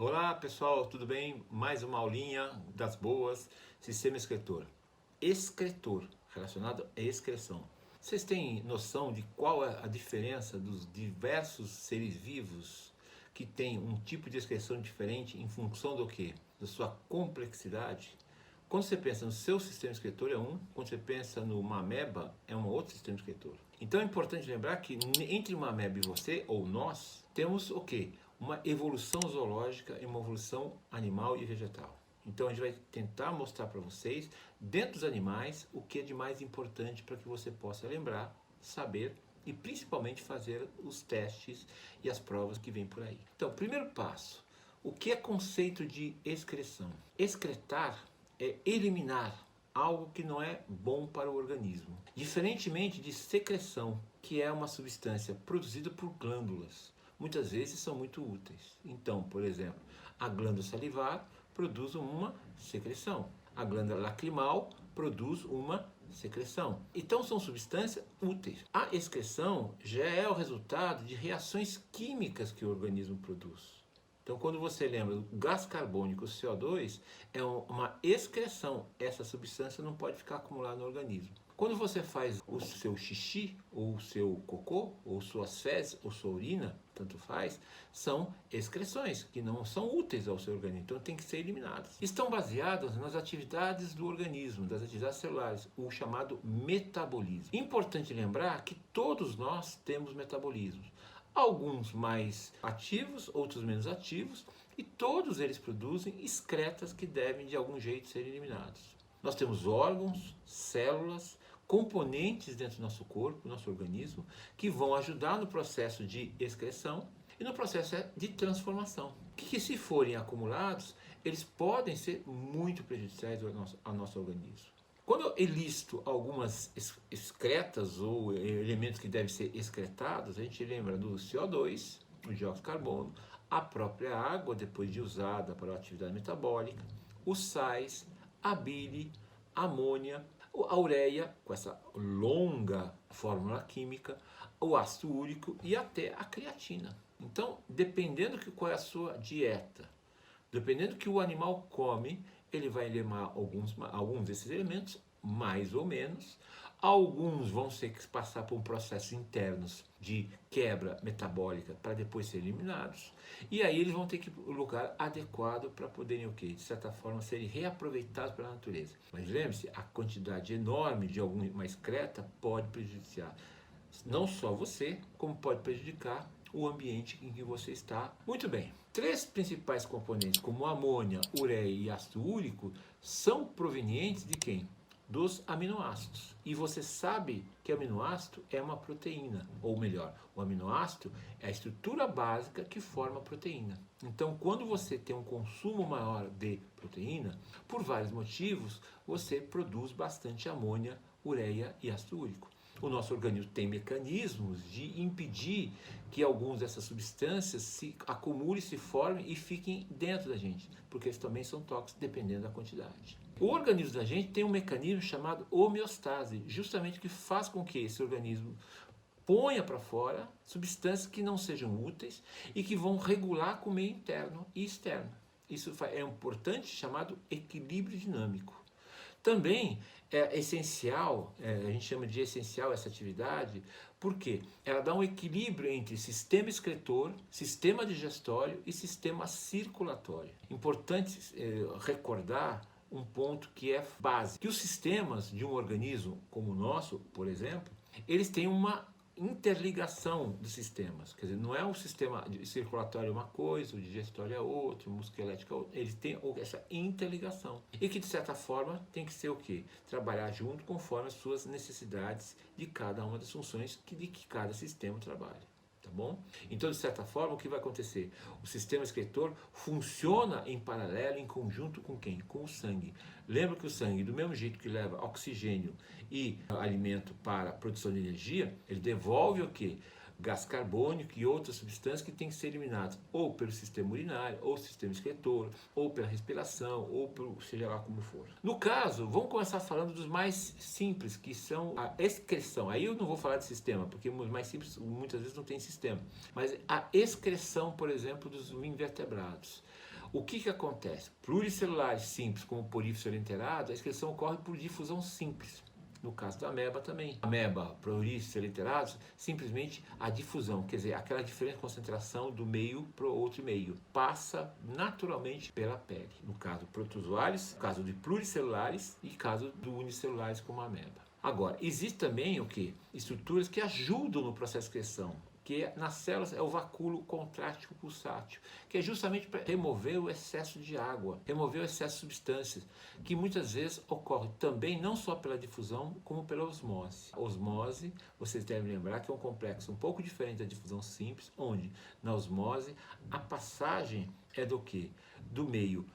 Olá pessoal, tudo bem? Mais uma aulinha das boas, sistema excretor. Excretor, relacionado à excreção. Vocês têm noção de qual é a diferença dos diversos seres vivos que têm um tipo de excreção diferente em função do quê? Da sua complexidade? Quando você pensa no seu sistema excretor é um, quando você pensa numa ameba é um outro sistema excretor. Então é importante lembrar que entre uma ameba e você, ou nós, temos o quê? Uma evolução zoológica e uma evolução animal e vegetal. Então a gente vai tentar mostrar para vocês, dentro dos animais, o que é de mais importante para que você possa lembrar, saber e principalmente fazer os testes e as provas que vêm por aí. Então, primeiro passo, o que é conceito de excreção? Excretar é eliminar algo que não é bom para o organismo. Diferentemente de secreção, que é uma substância produzida por glândulas. Muitas vezes são muito úteis. Então, por exemplo, a glândula salivar produz uma secreção. A glândula lacrimal produz uma secreção. Então são substâncias úteis. A excreção já é o resultado de reações químicas que o organismo produz. Então, quando você lembra do gás carbônico, o CO2, é uma excreção. Essa substância não pode ficar acumulada no organismo. Quando você faz o seu xixi, ou o seu cocô, ou suas fezes, ou sua urina, tanto faz, são excreções que não são úteis ao seu organismo, então tem que ser eliminadas. Estão baseadas nas atividades do organismo, das atividades celulares, o chamado metabolismo. Importante lembrar que todos nós temos metabolismos. Alguns mais ativos, outros menos ativos, e todos eles produzem excretas que devem de algum jeito ser eliminados. Nós temos órgãos, células, componentes dentro do nosso corpo, nosso organismo, que vão ajudar no processo de excreção e no processo de transformação. Que se forem acumulados, eles podem ser muito prejudiciais ao nosso organismo. Quando eu listo algumas excretas ou elementos que devem ser excretados, a gente lembra do CO2, o dióxido de carbono, a própria água depois de usada para a atividade metabólica, os sais, a bile, a amônia, a ureia, com essa longa fórmula química, o ácido úrico e até a creatina. Então, dependendo qual é a sua dieta, dependendo do que o animal come, ele vai eliminar alguns desses elementos, mais ou menos. Alguns vão ter que passar por um processo internos de quebra metabólica para depois serem eliminados. E aí eles vão ter que ir para o lugar adequado para poderem, de certa forma, serem reaproveitados pela natureza. Mas lembre-se, a quantidade enorme de alguma excreta pode prejudicar não só você, como pode prejudicar o ambiente em que você está. Muito bem, 3 principais componentes, como amônia, ureia e ácido úrico, são provenientes de quem? Dos aminoácidos. E você sabe que aminoácido é uma proteína, ou melhor, o aminoácido é a estrutura básica que forma a proteína. Então, quando você tem um consumo maior de proteína, por vários motivos, você produz bastante amônia, ureia e ácido úrico. O nosso organismo tem mecanismos de impedir que algumas dessas substâncias se acumulem, se formem e fiquem dentro da gente, porque eles também são tóxicos dependendo da quantidade. O organismo da gente tem um mecanismo chamado homeostase, justamente que faz com que esse organismo ponha para fora substâncias que não sejam úteis e que vão regular com o meio interno e externo. Isso é importante, chamado equilíbrio dinâmico. Também é essencial, a gente chama de essencial essa atividade, porque ela dá um equilíbrio entre sistema excretor, sistema digestório e sistema circulatório. Importante recordar um ponto que é básico, que os sistemas de um organismo como o nosso, por exemplo, eles têm uma interligação dos sistemas, quer dizer, não é um sistema circulatório uma coisa, o digestório é outro, o musculoesquelético é outro, eles têm essa interligação e que de certa forma tem que ser o quê? Trabalhar junto conforme as suas necessidades de cada uma das funções de que cada sistema trabalha. Tá bom? Então, de certa forma, o que vai acontecer? O sistema excretor funciona em paralelo, em conjunto com quem? Com o sangue. Lembra que o sangue, do mesmo jeito que leva oxigênio e alimento para a produção de energia, ele devolve o quê? Gás carbônico e outras substâncias que têm que ser eliminadas ou pelo sistema urinário, ou sistema excretor, ou pela respiração, ou por seja lá como for. No caso, vamos começar falando dos mais simples, que são a excreção. Aí eu não vou falar de sistema, porque os mais simples muitas vezes não tem sistema. Mas a excreção, por exemplo, dos invertebrados. O que acontece? Pluricelulares simples, como porífero enterado, a excreção ocorre por difusão simples. No caso da ameba também. Ameba, poríferos enterados, simplesmente a difusão, quer dizer, aquela diferente concentração do meio para o outro meio, passa naturalmente pela pele. No caso protozoários, no caso de pluricelulares e caso de unicelulares como a ameba. Agora, existe também o que? Estruturas que ajudam no processo de excreção, que nas células é o vacúolo contrátil pulsátil, que é justamente para remover o excesso de água, remover o excesso de substâncias, que muitas vezes ocorre também não só pela difusão, como pela osmose. A osmose, vocês devem lembrar que é um complexo um pouco diferente da difusão simples, onde na osmose a passagem é do que? Do meio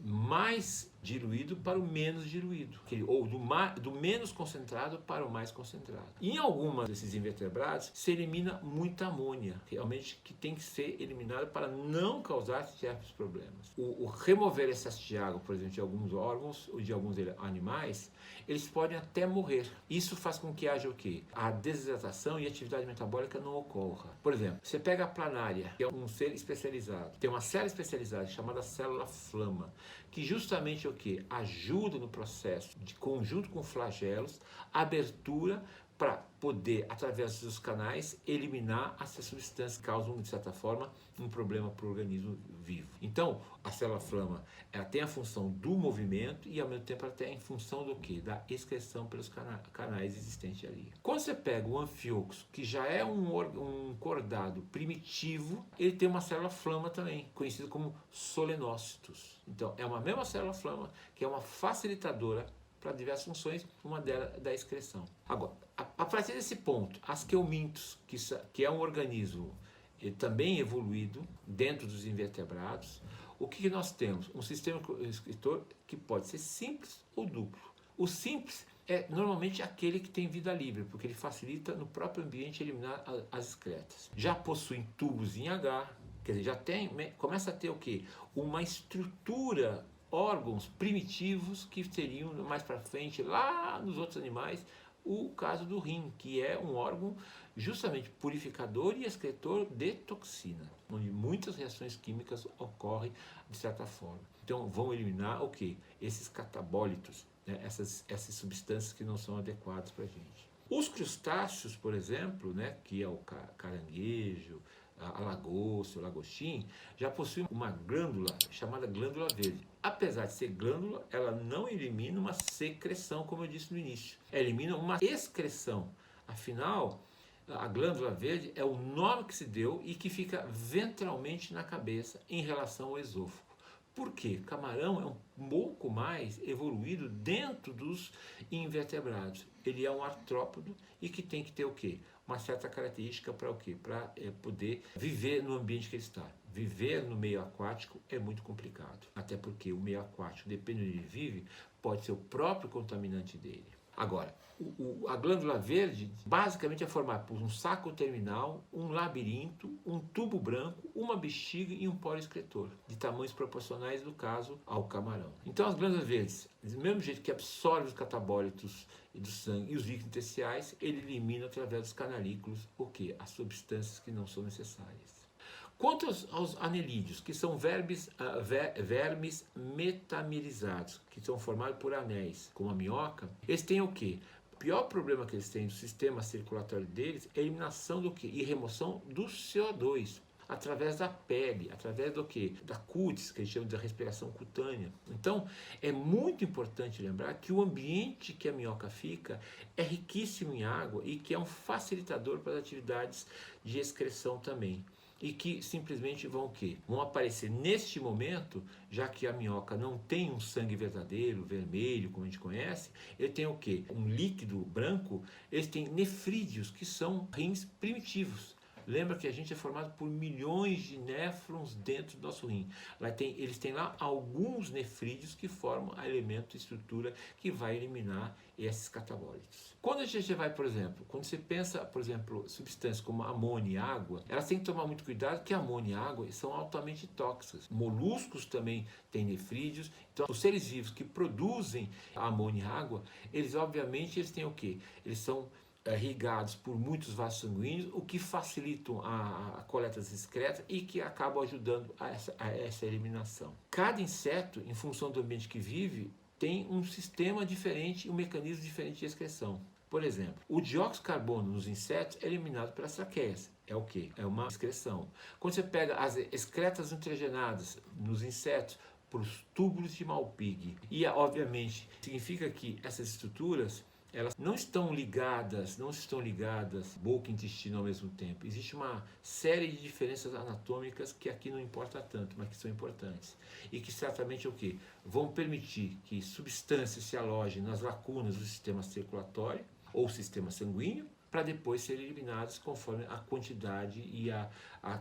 mais diluído para o menos diluído, ou do menos concentrado para o mais concentrado. Em alguns desses invertebrados se elimina muita amônia, realmente que tem que ser eliminada para não causar certos problemas. O remover excesso de água, por exemplo, de alguns órgãos ou de alguns animais, eles podem até morrer. Isso faz com que haja o quê? A desidratação e a atividade metabólica não ocorra. Por exemplo, você pega a planária, que é um ser especializado, tem uma célula especializada chamada célula flama, que justamente o que? Ajuda no processo de conjunto com flagelos, abertura para poder, através dos canais, eliminar essas substâncias que causam, de certa forma, um problema para o organismo vivo. Então, a célula flama, ela tem a função do movimento e, ao mesmo tempo, ela tem a função do quê? Da excreção pelos canais existentes ali. Quando você pega o anfíoxo, que já é um cordado primitivo, ele tem uma célula flama também, conhecida como solenócitos. Então, é uma mesma célula flama, que é uma facilitadora para diversas funções, uma delas da excreção. Agora, a partir desse ponto, as queumintos, que é um organismo também evoluído dentro dos invertebrados, o que nós temos? Um sistema excretor que pode ser simples ou duplo. O simples é normalmente aquele que tem vida livre, porque ele facilita no próprio ambiente eliminar as excretas. Já possuem tubos em H, quer dizer, começa a ter o quê? Uma estrutura, órgãos primitivos que seriam mais para frente, lá nos outros animais, o caso do rim, que é um órgão justamente purificador e excretor de toxina, onde muitas reações químicas ocorrem de certa forma. Então vão eliminar o quê? Esses catabólitos, né? essas substâncias que não são adequadas para a gente. Os crustáceos, por exemplo, né? Que é o caranguejo, a lagosta, o lagostim, já possui uma glândula chamada glândula verde. Apesar de ser glândula, ela não elimina uma secreção, como eu disse no início. Ela elimina uma excreção. Afinal, a glândula verde é o nome que se deu e que fica ventralmente na cabeça em relação ao esôfago. Por quê? O camarão é um pouco mais evoluído dentro dos invertebrados. Ele é um artrópodo e que tem que ter o quê? Uma certa característica para o quê? Para poder viver no ambiente que ele está. Viver no meio aquático é muito complicado. Até porque o meio aquático, dependendo de onde ele vive, pode ser o próprio contaminante dele. Agora, a glândula verde basicamente é formada por um saco terminal, um labirinto, um tubo branco, uma bexiga e um poro excretor, de tamanhos proporcionais, no caso, ao camarão. Então as glândulas verdes, do mesmo jeito que absorvem os catabólitos do sangue e os líquidos intersticiais, ele elimina através dos canalículos o quê? As substâncias que não são necessárias. Quanto aos anelídeos, que são vermes metamerizados, que são formados por anéis, como a minhoca, eles têm o quê? O pior problema que eles têm do sistema circulatório deles é a eliminação do quê? E remoção do CO2, através da pele, através do quê? Da cutis, que a gente chama de respiração cutânea. Então, é muito importante lembrar que o ambiente que a minhoca fica é riquíssimo em água e que é um facilitador para as atividades de excreção também. E que simplesmente vão o quê? Vão aparecer neste momento, já que a minhoca não tem um sangue verdadeiro, vermelho, como a gente conhece, ele tem o quê? Um líquido branco, eles têm nefrídeos, que são rins primitivos. Lembra que a gente é formado por milhões de néfrons dentro do nosso rim. Eles têm lá alguns nefrídeos que formam a elemento, estrutura que vai eliminar esses catabólitos. Quando a gente vai, por exemplo, quando você pensa, por exemplo, substâncias como amônia e água, elas têm que tomar muito cuidado porque amônia e água são altamente tóxicas. Moluscos também têm nefrídeos. Então, os seres vivos que produzem amônia e água, eles obviamente têm o quê? Eles são irrigados por muitos vasos sanguíneos, o que facilitam a coleta das excretas e que acabam ajudando a essa eliminação. Cada inseto, em função do ambiente que vive, tem um sistema diferente, um mecanismo diferente de excreção. Por exemplo, o dióxido de carbono nos insetos é eliminado pelas traqueias. É o quê? É uma excreção. Quando você pega as excretas nitrogenadas nos insetos, por os túbulos de Malpighi. E, obviamente, significa que essas estruturas elas não estão ligadas boca e intestino ao mesmo tempo. Existe uma série de diferenças anatômicas que aqui não importa tanto, mas que são importantes. E que certamente é o quê? Vão permitir que substâncias se alojem nas lacunas do sistema circulatório ou sistema sanguíneo, para depois serem eliminadas conforme a quantidade e a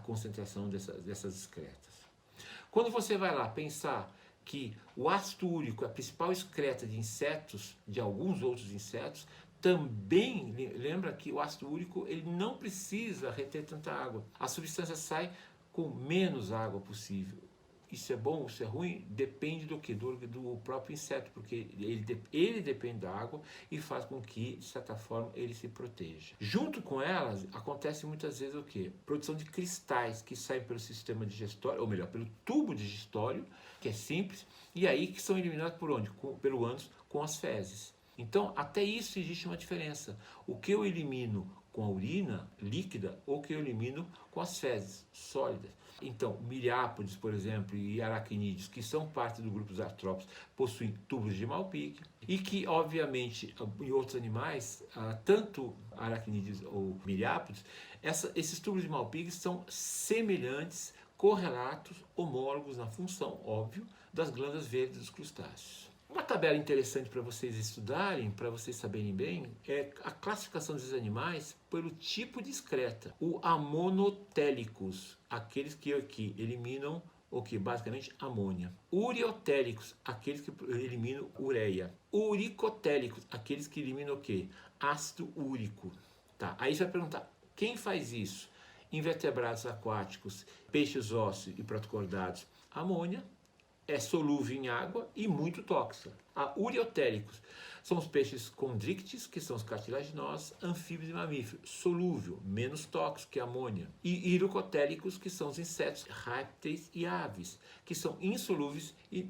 concentração dessas excretas. Quando você vai lá pensar que o ácido úrico é a principal excreta de insetos, de alguns outros insetos, também lembra que o ácido úrico ele não precisa reter tanta água. A substância sai com menos água possível. Isso é bom, isso é ruim? Depende do que? Do próprio inseto, porque ele depende da água e faz com que, de certa forma, ele se proteja. Junto com elas, acontece muitas vezes o quê? Produção de cristais que saem pelo sistema digestório, ou melhor, pelo tubo digestório, que é simples, e aí que são eliminados por onde? Pelo ânus, com as fezes. Então, até isso existe uma diferença. O que eu elimino com a urina líquida ou o que eu elimino com as fezes sólidas. Então, miriápodes, por exemplo, e aracnídeos, que são parte do grupo dos artrópodes, possuem tubos de Malpighi e que, obviamente, em outros animais, tanto aracnídeos ou miriápodes, esses tubos de Malpighi são semelhantes, correlatos, homólogos na função, óbvio, das glândulas verdes dos crustáceos. Uma tabela interessante para vocês estudarem, para vocês saberem bem, é a classificação desses animais pelo tipo de excreta. O amonotélicos, aqueles que eliminam o que? Basicamente amônia. Uriotélicos, aqueles que eliminam ureia. Uricotélicos, aqueles que eliminam o que? Ácido úrico. Tá. Aí você vai perguntar, quem faz isso? Invertebrados aquáticos, peixes ósseos e protocordados, amônia. É solúvel em água e muito tóxica. A uriotéricos são os peixes condrictes, que são os cartilaginosos, anfíbios e mamíferos, solúvel, menos tóxico que a amônia. E irocotéricos, que são os insetos, répteis e aves, que são insolúveis e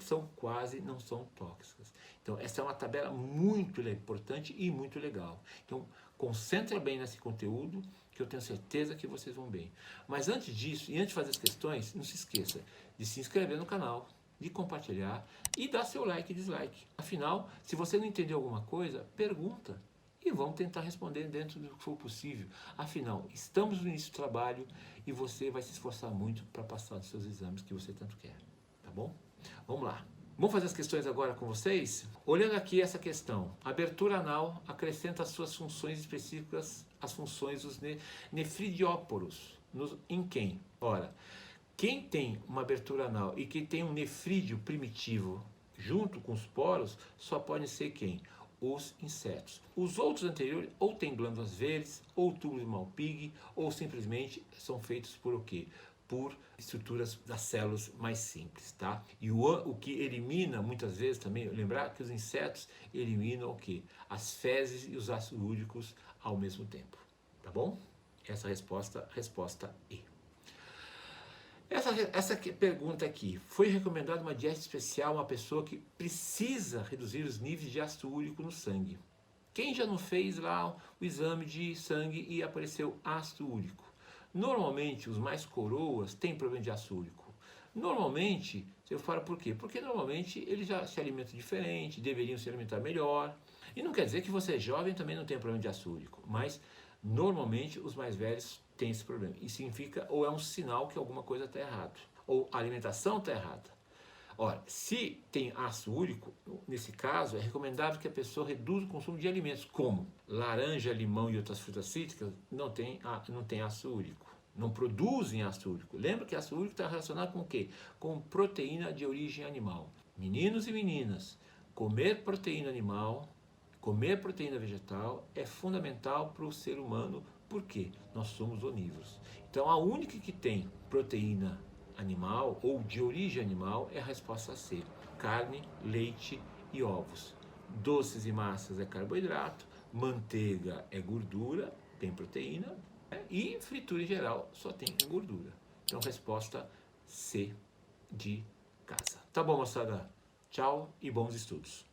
não são tóxicas. Então, essa é uma tabela muito importante e muito legal. Então, concentra bem nesse conteúdo, que eu tenho certeza que vocês vão bem. Mas antes disso, e antes de fazer as questões, não se esqueça de se inscrever no canal, de compartilhar e dar seu like e dislike. Afinal, se você não entendeu alguma coisa, pergunta e vamos tentar responder dentro do que for possível. Afinal, estamos no início do trabalho e você vai se esforçar muito para passar os seus exames que você tanto quer, tá bom? Vamos lá. Vamos fazer as questões agora com vocês? Olhando aqui essa questão, a abertura anal acrescenta as suas funções específicas, as funções dos nefridióporos. Em quem? Ora, quem tem uma abertura anal e que tem um nefrídeo primitivo junto com os poros, só podem ser quem? Os insetos. Os outros anteriores ou têm glândulas verdes, ou tubos de Malpighi, ou simplesmente são feitos por o quê? Por estruturas das células mais simples, tá? E o que elimina, muitas vezes também, lembrar que os insetos eliminam o quê? As fezes e os ácidos úricos ao mesmo tempo, tá bom? Essa resposta E. Essa pergunta aqui, foi recomendada uma dieta especial a uma pessoa que precisa reduzir os níveis de ácido úrico no sangue. Quem já não fez lá o exame de sangue e apareceu ácido úrico? Normalmente, os mais coroas têm problema de ácido úrico. Normalmente, eu falo por quê? Porque normalmente eles já se alimentam diferente, deveriam se alimentar melhor. E não quer dizer que você é jovem também não tem problema de ácido úrico, mas normalmente os mais velhos têm esse problema. E significa, ou é um sinal que alguma coisa está errada, ou a alimentação está errada. Ora, se tem ácido úrico, nesse caso, é recomendável que a pessoa reduza o consumo de alimentos, como laranja, limão e outras frutas cítricas, não tem ácido úrico. Não produzem ácido úrico. Lembra que ácido úrico está relacionado com o quê? Com proteína de origem animal. Meninos e meninas, comer proteína animal, comer proteína vegetal é fundamental para o ser humano. Por quê? Nós somos onívoros. Então, a única que tem proteína animal ou de origem animal é a resposta C: carne, leite e ovos. Doces e massas é carboidrato, manteiga é gordura, tem proteína, né? E fritura em geral só tem gordura. Então, resposta C de casa. Tá bom, moçada? Tchau e bons estudos.